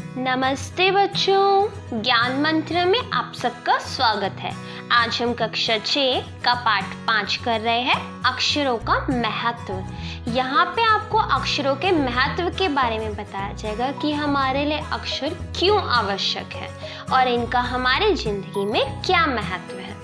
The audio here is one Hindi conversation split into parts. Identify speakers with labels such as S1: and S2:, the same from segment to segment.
S1: नमस्ते बच्चों, ज्ञान मंत्र में आप सबका स्वागत है। आज हम कक्षा 6 का पाठ 5 कर रहे हैं, अक्षरों का महत्व। यहाँ पे आपको अक्षरों के महत्व के बारे में बताया जाएगा कि हमारे लिए अक्षर क्यों आवश्यक है और इनका हमारी जिंदगी में क्या महत्व है।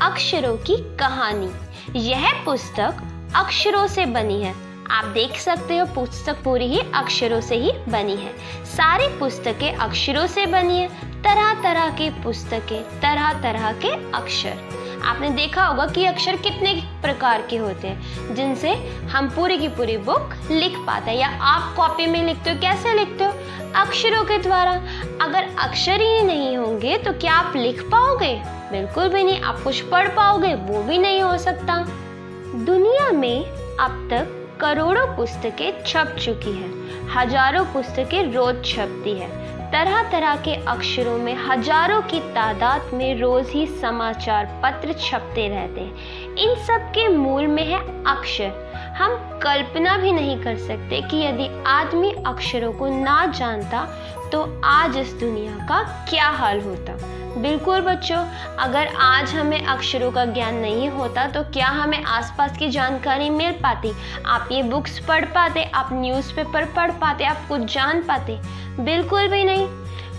S1: अक्षरों की कहानी, यह पुस्तक अक्षरों से बनी है। आप देख सकते हो पुस्तक पूरी ही अक्षरों से ही बनी है। सारी पुस्तकें अक्षरों से बनी है। तरह तरह की पुस्तकें, तरह तरह के अक्षर। आपने देखा होगा कि अक्षर कितने प्रकार के होते हैं जिनसे हम पूरी की पूरी बुक लिख पाते हैं। या आप कॉपी में लिखते हो, कैसे लिखते हो? अक्षरों के द्वारा। अगर अक्षर ही नहीं होंगे तो क्या आप लिख पाओगे? बिल्कुल भी नहीं। आप कुछ पढ़ पाओगे? वो भी नहीं हो सकता। दुनिया में अब तक करोड़ों पुस्तकें छप चुकी हैं। हजारों पुस्तकें रोज छपती है। तरह तरह के अक्षरों में हजारों की तादाद में रोज ही समाचार पत्र छपते रहते हैं। इन सब के मूल में है अक्षर। हम कल्पना भी नहीं कर सकते कि यदि आदमी अक्षरों को ना जानता तो आज इस दुनिया का क्या हाल होता। बिल्कुल बच्चों, अगर आज हमें अक्षरों का ज्ञान नहीं होता तो क्या हमें आसपास की जानकारी मिल पाती? आप ये बुक्स पढ़ पाते? आप न्यूज़पेपर पढ़ पाते? आप कुछ जान पाते? बिल्कुल भी नहीं।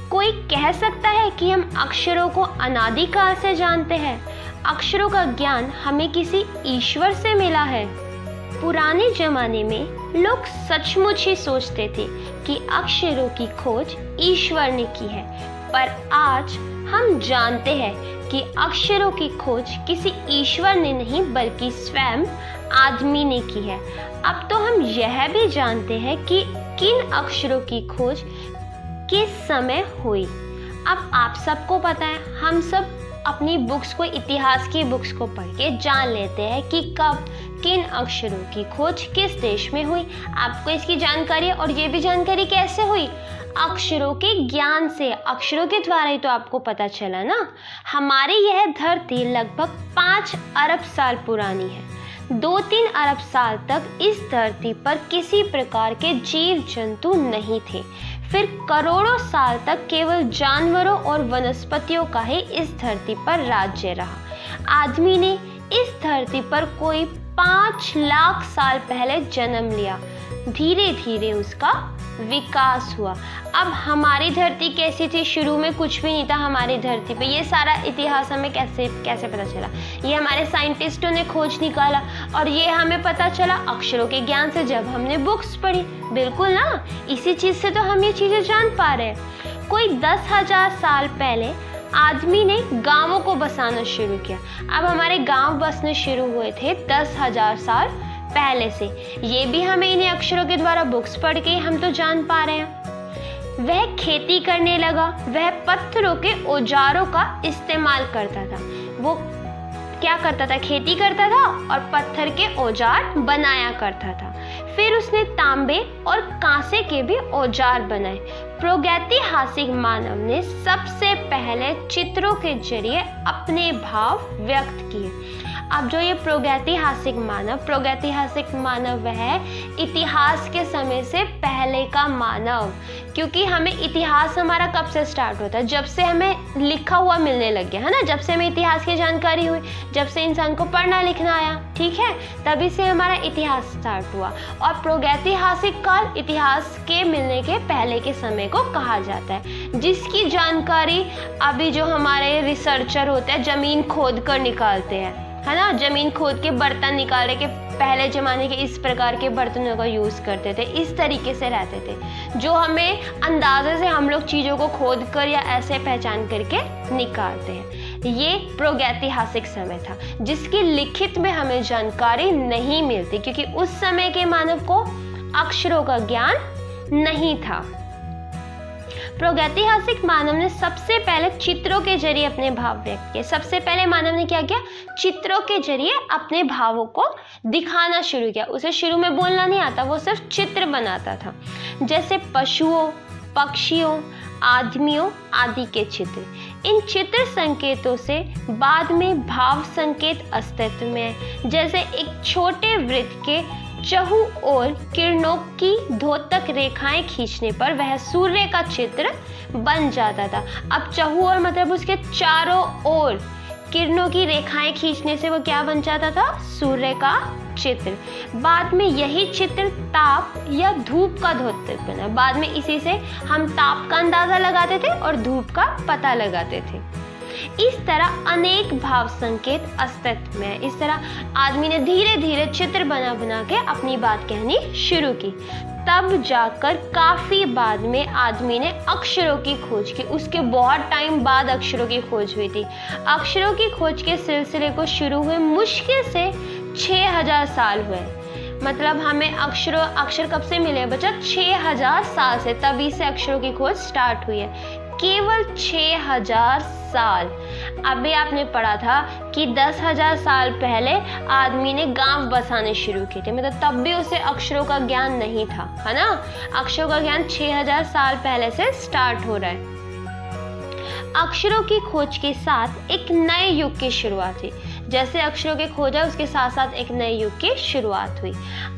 S1: कोई कह सकता है कि हम अक्षरों को अनादि काल से जानते हैं? अक्षरों का ज्ञान हमें किसी ईश्वर से मिला है। पुराने जमाने में लोग सचमुच ही सोचते थे कि अक्षरों की खोज ईश्वर ने की है, पर आज हम जानते हैं कि अक्षरों की खोज किसी ईश्वर ने नहीं बल्कि स्वयं आदमी ने की है। अब तो हम यह भी जानते हैं कि किन अक्षरों की खोज किस समय हुई। अब आप सबको पता है, हम सब अपनी बुक्स को, इतिहास की बुक्स को पढ़ के जान लेते हैं कि कब किन अक्षरों की खोज किस देश में हुई। आपको इसकी जानकारी है। और ये भी जानकारी कैसे हुई? अक्षरों के ज्ञान से। अक्षरों के द्वारा ही तो आपको पता चला ना। हमारी यह धरती लगभग 5 अरब साल पुरानी है। 2-3 अरब साल तक इस धरती पर किसी प्रकार के जीव जंतु नहीं थे। फिर करोड़ों साल तक केवल जानवरों और वनस्पतियों का ही इस धरती पर राज्य रहा। आदमी ने इस धरती पर कोई 5 लाख साल पहले जन्म लिया। धीरे धीरे उसका विकास हुआ। अब हमारी धरती कैसी थी? शुरू में कुछ भी नहीं था हमारी धरती पे। ये सारा इतिहास हमें कैसे पता चला? ये हमारे साइंटिस्टों ने खोज निकाला और ये हमें पता चला अक्षरों के ज्ञान से, जब हमने बुक्स पढ़ी। बिल्कुल ना, इसी चीज़ से तो हम ये चीज़ें जान पा रहे हैं। कोई 10,000 साल पहले आदमी ने गाँवों को बसाना शुरू किया। अब हमारे गाँव बसने शुरू हुए थे 10,000 साल पहले से। ये भी हमें इन्हीं अक्षरों के द्वारा बुक्स पढ़ के हम तो जान पा रहे हैं। वह खेती करने लगा। वह पत्थरों के औजारों का इस्तेमाल करता था। वो क्या करता था? खेती करता था और पत्थर के औजार बनाया करता था। फिर उसने तांबे और कांसे के भी औजार बनाए। प्रागैतिहासिक मानव ने सबसे पहले चित्रों के जरिए अपने भाव व्यक्त किए। अब जो ये प्रागैतिहासिक मानव वह है इतिहास के समय से पहले का मानव। क्योंकि हमें इतिहास हमारा कब से स्टार्ट होता है? जब से हमें लिखा हुआ मिलने लग गया है ना, जब से हमें इतिहास की जानकारी हुई, जब से इंसान को पढ़ना लिखना आया, ठीक है, तभी से हमारा इतिहास स्टार्ट हुआ। और प्रागैतिहासिक काल इतिहास के मिलने के पहले के समय को कहा जाता है, जिसकी जानकारी अभी जो हमारे रिसर्चर होते हैं जमीन खोद कर निकालते हैं, है ना। जमीन खोद के बर्तन निकालने के पहले ज़माने के इस प्रकार के बर्तनों का यूज़ करते थे, इस तरीके से रहते थे, जो हमें अंदाजे से हम लोग चीज़ों को खोद कर या ऐसे पहचान करके निकालते हैं। ये प्रागैतिहासिक समय था जिसकी लिखित में हमें जानकारी नहीं मिलती, क्योंकि उस समय के मानव को अक्षरों का ज्ञान नहीं था। प्रागैतिहासिक मानव ने सबसे पहले चित्रों के जरिए अपने भाव व्यक्त किए। सबसे पहले मानव ने क्या किया? चित्रों के जरिए अपने भावों को दिखाना शुरू किया। उसे शुरू में बोलना नहीं आता, वो सिर्फ चित्र बनाता था, जैसे पशुओं, पक्षियों, आदमियों आदि के चित्र। इन चित्र संकेतों से बाद में भाव संकेत अस्तित्व में है। जैसे एक छोटे वृत्त के चहु और किरणों की धोतक रेखाएं खींचने पर वह सूर्य का चित्र बन जाता था। अब चहु और मतलब उसके चारों ओर किरणों की रेखाएं खींचने से वो क्या बन जाता था? सूर्य का चित्र। बाद में यही चित्र ताप या धूप का द्योतक बना। बाद में इसी से हम ताप का अंदाजा लगाते थे और धूप का पता लगाते थे। इस तरह अनेक भाव संकेत अस्तित्व में है। इस तरह आदमी ने धीरे धीरे चित्र बना बना के अपनी बात कहनी शुरू की। तब जाकर काफी बाद में आदमी ने अक्षरों की खोज की। उसके बहुत टाइम बाद अक्षरों की खोज हुई थी। अक्षरों की खोज के सिलसिले को शुरू हुए मुश्किल से 6000 साल हुए। मतलब हमें अक्षर कब से मिले बच्चा? 6000 साल से, तभी से अक्षरों की खोज स्टार्ट हुई है। केवल 6000 साल। अभी आपने पढ़ा था कि 10,000 साल पहले आदमी ने गांव बसाने शुरू किए थे, मतलब तब भी उसे अक्षरों का ज्ञान नहीं था, है ना। अक्षरों का ज्ञान 6000 साल पहले से स्टार्ट हो रहा है। अक्षरों की खोज के साथ एक नए युग की शुरुआत हुई। जैसे अक्षरों की खोज है उसके साथ साथ एक नए युग की शुरुआत हुई।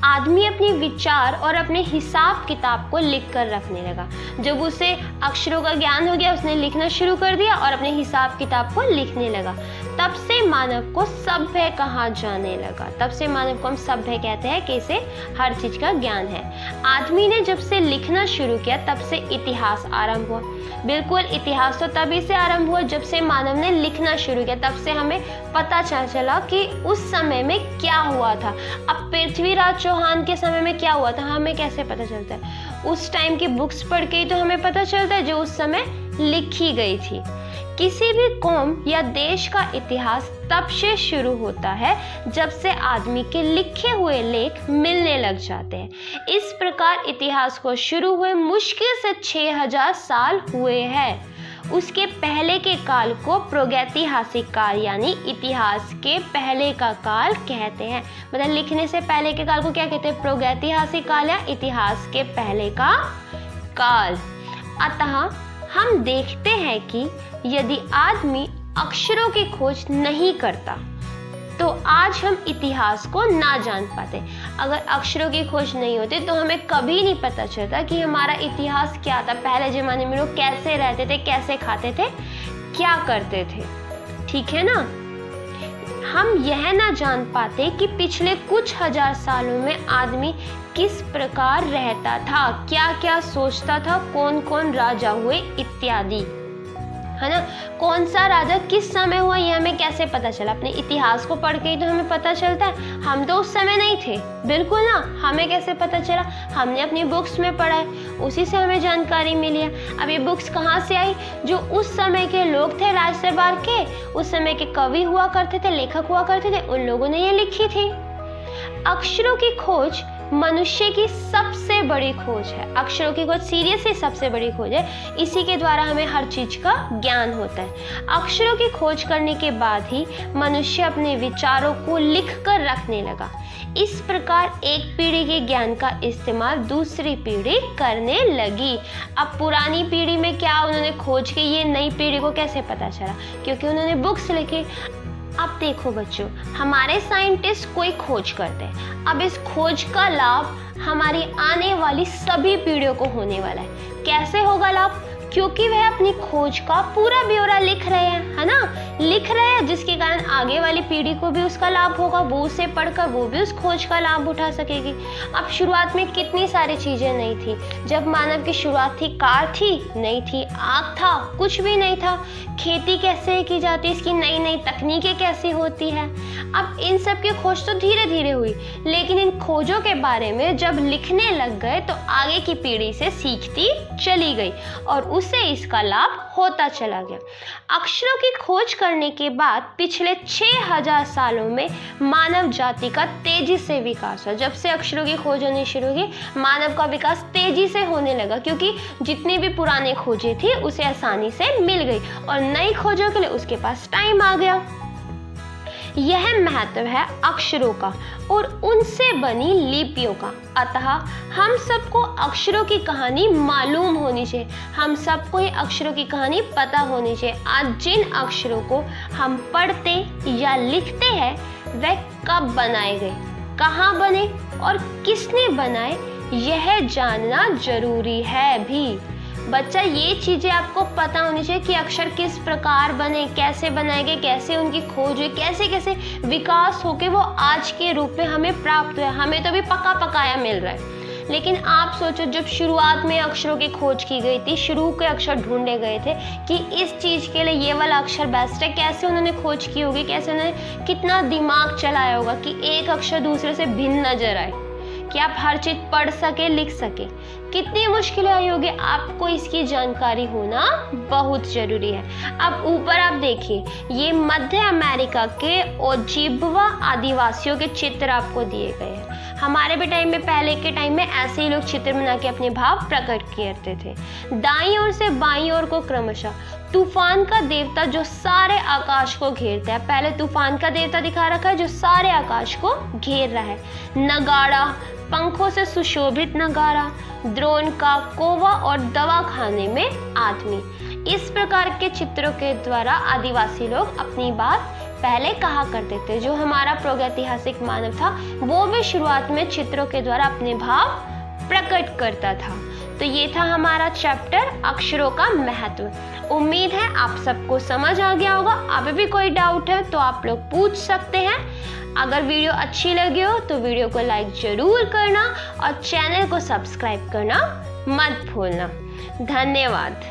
S1: आदमी अपने विचार और अपने हिसाब किताब को लिख कर रखने लगा। जब उसे अक्षरों का ज्ञान हो गया, उसने लिखना शुरू कर दिया और अपने हिसाब किताब को लिखने लगा। तब से मानव को सभ्य कहा जाने लगा। तब से मानव को हम सभ्य कहते हैं कि इसे हर चीज का ज्ञान है। आदमी ने जब से लिखना शुरू किया तब से इतिहास आरंभ हुआ। बिल्कुल, इतिहास तो तभी से आरंभ हुआ जब से मानव ने लिखना शुरू किया। तब से हमें पता चला कि उस समय में क्या हुआ था। अब पृथ्वीराज चौहान के समय में क्या हुआ था हमें कैसे पता चलता है? उस टाइम की बुक्स पढ़ के ही तो हमें पता चलता है जो उस समय लिखी गई थी। किसी भी कौम या देश का इतिहास तब से शुरू होता है जब से आदमी के लिखे हुए लेख मिलने लग जाते हैं। इस प्रकार इतिहास को शुरू हुए मुश्किल से 6000 साल हुए हैं। उसके पहले के काल को प्रागैतिहासिक काल यानी इतिहास के पहले का काल कहते हैं। मतलब लिखने से पहले के काल को क्या कहते हैं? प्रागैतिहासिक काल या इतिहास के पहले का काल। अतः हम देखते हैं कि यदि आदमी अक्षरों की खोज नहीं करता तो आज हम इतिहास को ना जान पाते। अगर अक्षरों की खोज नहीं होती तो हमें कभी नहीं पता चलता कि हमारा इतिहास क्या था, पहले जमाने में लोग कैसे रहते थे, कैसे खाते थे, क्या करते थे। ठीक है ना। हम यह ना जान पाते कि पिछले कुछ हजार सालों में आदमी किस प्रकार रहता था, क्या क्या सोचता था, कौन कौन राजा हुए इत्यादि, है ना। कौन सा राजा किस समय हुआ ये हमें कैसे पता चला? अपने इतिहास को पढ़ के ही तो हमें पता चलता है। हम तो उस समय नहीं थे, बिल्कुल ना। हमें कैसे पता चला? हमने अपनी बुक्स में पढ़ा है, उसी से हमें जानकारी मिली है। अब ये बुक्स कहाँ से आई? जो उस समय के लोग थे राज दरबार के, उस समय के कवि हुआ करते थे, लेखक हुआ करते थे, उन लोगों ने ये लिखी थी। अक्षरों की खोज मनुष्य की सबसे बड़ी खोज है। अक्षरों की खोज सीरियसली सबसे बड़ी खोज है। इसी के द्वारा हमें हर चीज का ज्ञान होता है। अक्षरों की खोज करने के बाद ही मनुष्य अपने विचारों को लिख कर रखने लगा। इस प्रकार एक पीढ़ी के ज्ञान का इस्तेमाल दूसरी पीढ़ी करने लगी। अब पुरानी पीढ़ी में क्या उन्होंने खोज की, ये नई पीढ़ी को कैसे पता चला? क्योंकि उन्होंने बुक्स लिखी। अब देखो बच्चों, हमारे साइंटिस्ट कोई खोज करते हैं। अब इस खोज का लाभ हमारी आने वाली सभी पीढ़ियों को होने वाला है। कैसे होगा लाभ? क्योंकि वह अपनी खोज का पूरा ब्यौरा लिख रहे हैं, है ना, लिख रहे हैं, जिसके कारण आगे वाली पीढ़ी को भी उसका लाभ होगा। वो उसे पढ़कर वो भी उस खोज का लाभ उठा सकेगी। अब शुरुआत में कितनी सारी चीजें नहीं थी। जब मानव की शुरुआत थी, कार थी नहीं थी, आग था, कुछ भी नहीं था। खेती कैसे की जाती, इसकी नई नई तकनीकें कैसी होती है। अब इन सब की खोज तो धीरे धीरे हुई, लेकिन इन खोजों के बारे में जब लिखने लग गए तो आगे की पीढ़ी से सीखती चली गई और उसे इसका लाभ होता चला गया। अक्षरों की खोज करने के बाद पिछले 6000 सालों में मानव जाति का तेजी से विकास हुआ। जब से अक्षरों की खोज होनी शुरू हुई, मानव का विकास तेजी से होने लगा, क्योंकि जितनी भी पुरानी खोजें थी उसे आसानी से मिल गई और नई खोजों के लिए उसके पास टाइम आ गया। यह महत्व है अक्षरों का और उनसे बनी लिपियों का। अतः हम सबको अक्षरों की कहानी मालूम होनी चाहिए। हम सबको ये अक्षरों की कहानी पता होनी चाहिए। आज जिन अक्षरों को हम पढ़ते या लिखते हैं वह कब बनाए गए, कहाँ बने, और किसने बनाए यह जानना जरूरी है भी। बच्चा ये चीज़ें आपको पता होनी चाहिए कि अक्षर किस प्रकार बने, कैसे बनाए गए, कैसे उनकी खोज हुई, कैसे कैसे विकास होके वो आज के रूप में हमें प्राप्त हुआ। हमें तो अभी पका पकाया मिल रहा है, लेकिन आप सोचो जब शुरुआत में अक्षरों की खोज की गई थी, शुरू के अक्षर ढूंढे गए थे कि इस चीज़ के लिए ये वाला अक्षर बेस्ट है, कैसे उन्होंने खोज की होगी, कैसे उन्होंने कितना दिमाग चलाया होगा कि एक अक्षर दूसरे से भिन्न नजर आए, कि आप हर चीज़ पढ़ सके, लिख सके। कितनी मुश्किलें आई होगी, आपको इसकी जानकारी होना बहुत ज़रूरी है। अब ऊपर आप देखिए, ये मध्य अमेरिका के ओजिब्वा आदिवासियों के चित्र आपको दिए गए हैं। हमारे भी टाइम में, पहले के टाइम में ऐसे ही लोग चित्र बना के अपने भाव प्रकट करते थे। दाईं ओर से बाईं ओर को क्रमशः तूफान का देवता जो सारे आकाश को घेरता है, पहले तूफान का देवता दिखा रखा है जो सारे आकाश को घेर रहा है। नगाड़ा, पंखों से सुशोभित नगाड़ा, द्रोण का कोवा और दवा खाने में आदमी, इस प्रकार के चित्रों के द्वारा आदिवासी लोग अपनी बात पहले कहा करते थे। जो हमारा प्रागैतिहासिक मानव था वो भी शुरुआत में चित्रों के द्वारा अपने भाव प्रकट करता था। तो ये था हमारा चैप्टर अक्षरों का महत्व। उम्मीद है आप सबको समझ आ गया होगा। अभी भी कोई डाउट है तो आप लोग पूछ सकते हैं। अगर वीडियो अच्छी लगी हो तो वीडियो को लाइक जरूर करना और चैनल को सब्सक्राइब करना मत भूलना। धन्यवाद।